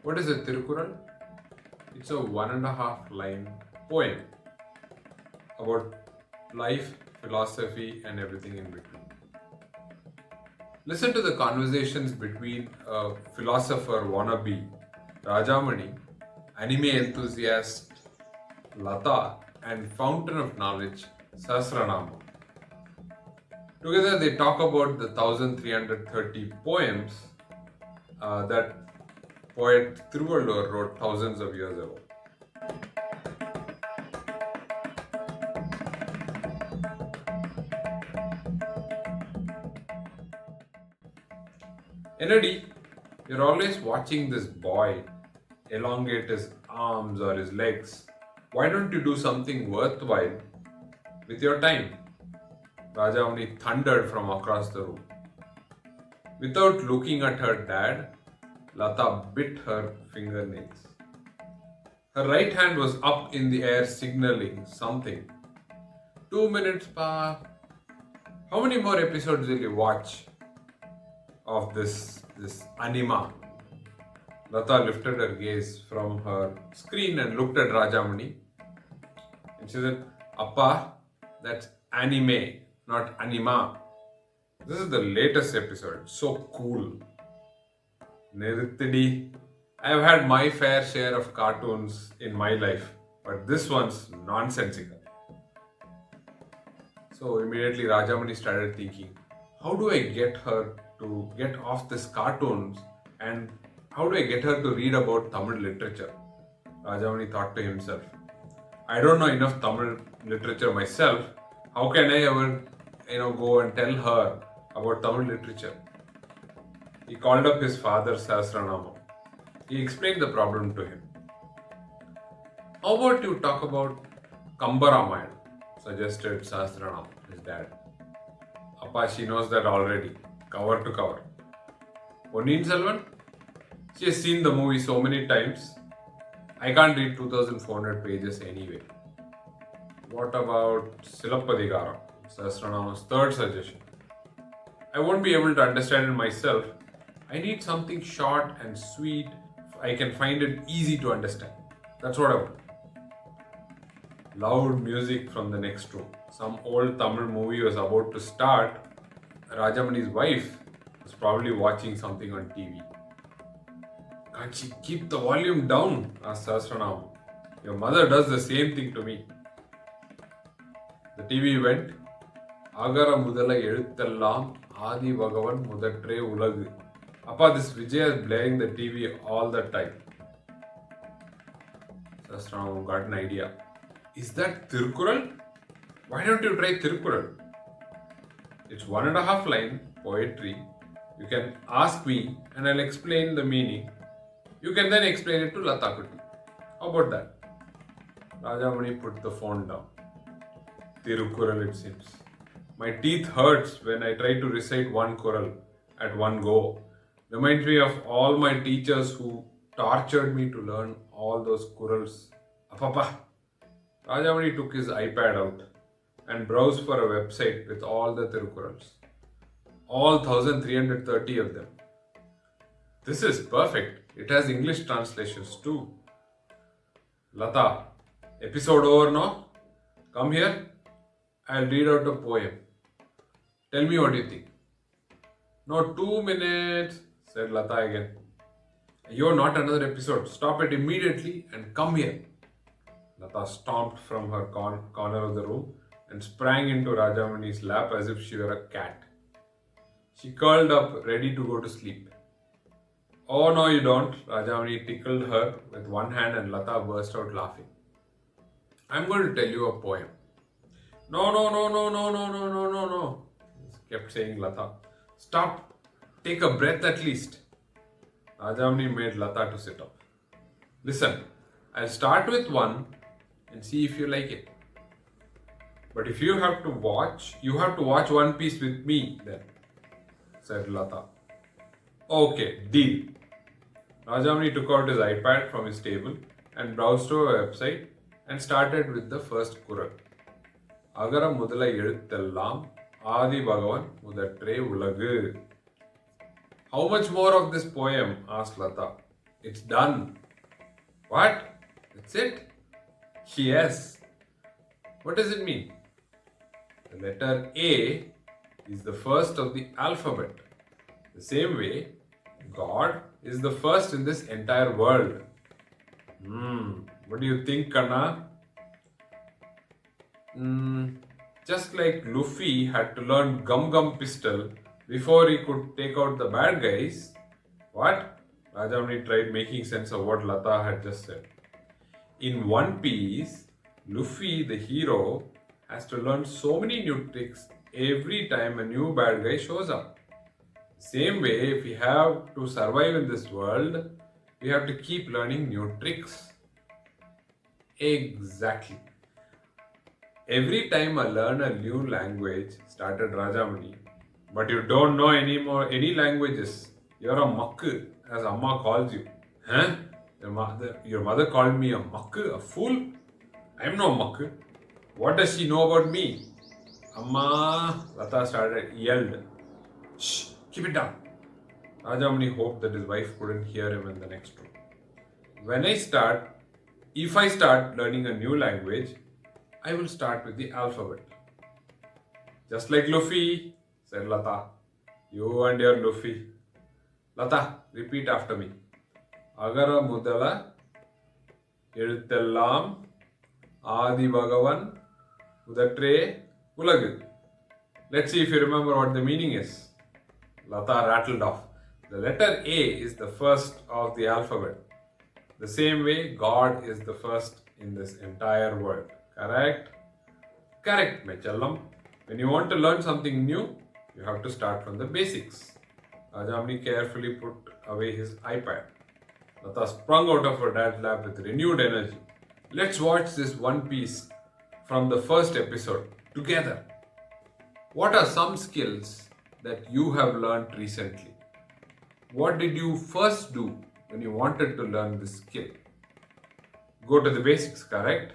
What is a Thirukkural? It's a 1.5 line poem about life, philosophy, and everything in between. Listen to the conversations between a philosopher wannabe, Rajamani, anime enthusiast, Lata, and fountain of knowledge, Sahasranamam. Together they talk about the 1330 poems that poet Thirukkural wrote thousands of years ago. Enadi, you're always watching this boy elongate his arms or his legs. Why don't you do something worthwhile with your time? Rajamani thundered from across the room. Without looking at her dad, Lata bit her fingernails. Her right hand was up in the air signaling something. 2 minutes, Pa. How many more episodes will you watch of this anima? Lata lifted her gaze from her screen and looked at Rajamani. And she said, Appa, that's anime, not anima. This is the latest episode. So cool. Niruttidi. I have had my fair share of cartoons in my life, but this one's nonsensical. So immediately Rajamani started thinking, how do I get her to get off this cartoons and how do I get her to read about Tamil literature? Rajamani thought to himself, I don't know enough Tamil literature myself. How can I ever, go and tell her about Tamil literature? He called up his father Sahasranamam. He explained the problem to him. How about you talk about Kambaramayana? Suggested Sahasranamam, his dad. Appa, she knows that already, cover to cover. Ponniyin Selvan? She has seen the movie so many times. I can't read 2400 pages anyway. What about Silappadikaram? Sahasranama's third suggestion. I won't be able to understand it myself. I need something short and sweet. I can find it easy to understand. That's what I want. Loud music from the next room. Some old Tamil movie was about to start. Rajamani's wife was probably watching something on TV. Can't she keep the volume down? Asked Sahasranam. Your mother does the same thing to me. The TV went. Agara Mudala Eduthellam Adi Bhagavan Mudatre Ulagu. Appa, this Vijay is blaring the TV all the time. Sahasranam got an idea. Is that Thirukkural? Why don't you try Thirukkural? It's 1.5 line poetry. You can ask me and I'll explain the meaning. You can then explain it to Lata Kuti. How about that? Rajamani put the phone down. Thirukkural, it seems. My teeth hurts when I try to recite one kural at one go. Reminds me of all my teachers who tortured me to learn all those kurals. Apapa. Rajamani took his iPad out and browsed for a website with all the Thirukkurals. All 1330 of them. This is perfect. It has English translations too. Lata, episode over now? Come here. I'll read out a poem. Tell me what you think. No, 2 minutes, said Lata again. You're not another episode. Stop it immediately and come here. Lata stomped from her corner of the room and sprang into Rajamani's lap as if she were a cat. She curled up, ready to go to sleep. Oh, no, you don't. Rajamani tickled her with one hand and Lata burst out laughing. I'm going to tell you a poem. No, kept saying Lata. Stop. Take a breath at least. Rajamani made Lata to sit up. Listen, I'll start with one and see if you like it. But if you have to watch One Piece with me then, said Lata. Okay, deal. Rajamani took out his iPad from his table and browsed to a website and started with the first kural. Agara Mudala Eduthellam Adi Bhagavan Mudatre Ulagu. How much more of this poem? Asked Lata. It's done. What? That's it? Yes. What does it mean? The letter A is the first of the alphabet. The same way, God is the first in this entire world. What do you think, Kanna? Just like Luffy had to learn Gum Gum Pistol before he could take out the bad guys. What? Rajamani tried making sense of what Lata had just said. In One Piece, Luffy, the hero, has to learn so many new tricks every time a new bad guy shows up. Same way, if we have to survive in this world, we have to keep learning new tricks. Exactly. Every time I learn a new language, started Rajamani, but you don't know any languages. You're a makku, as Amma calls you. Huh? Your mother called me a makku, a fool? I'm no makku. What does she know about me? Amma, Lata yelled. Shh, keep it down. Rajamani hoped that his wife couldn't hear him in the next room. If I start learning a new language, I will start with the alphabet. Just like Luffy, said Lata. You and your Luffy. Lata, repeat after me. Agara Mudala Irtellam Adi Bhagavan Udatre Ulagu. Let's see if you remember what the meaning is. Lata rattled off. The letter A is the first of the alphabet. The same way, God is the first in this entire world. Correct? Correct, Mechallam. When you want to learn something new, you have to start from the basics. Rajamani carefully put away his iPad. Lata sprung out of her dad's lap with renewed energy. Let's watch this One Piece from the first episode together. What are some skills that you have learned recently? What did you first do when you wanted to learn this skill? Go to the basics, correct?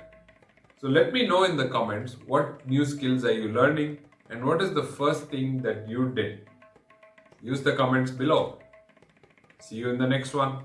So let me know in the comments what new skills are you learning and what is the first thing that you did. Use the comments below. See you in the next one.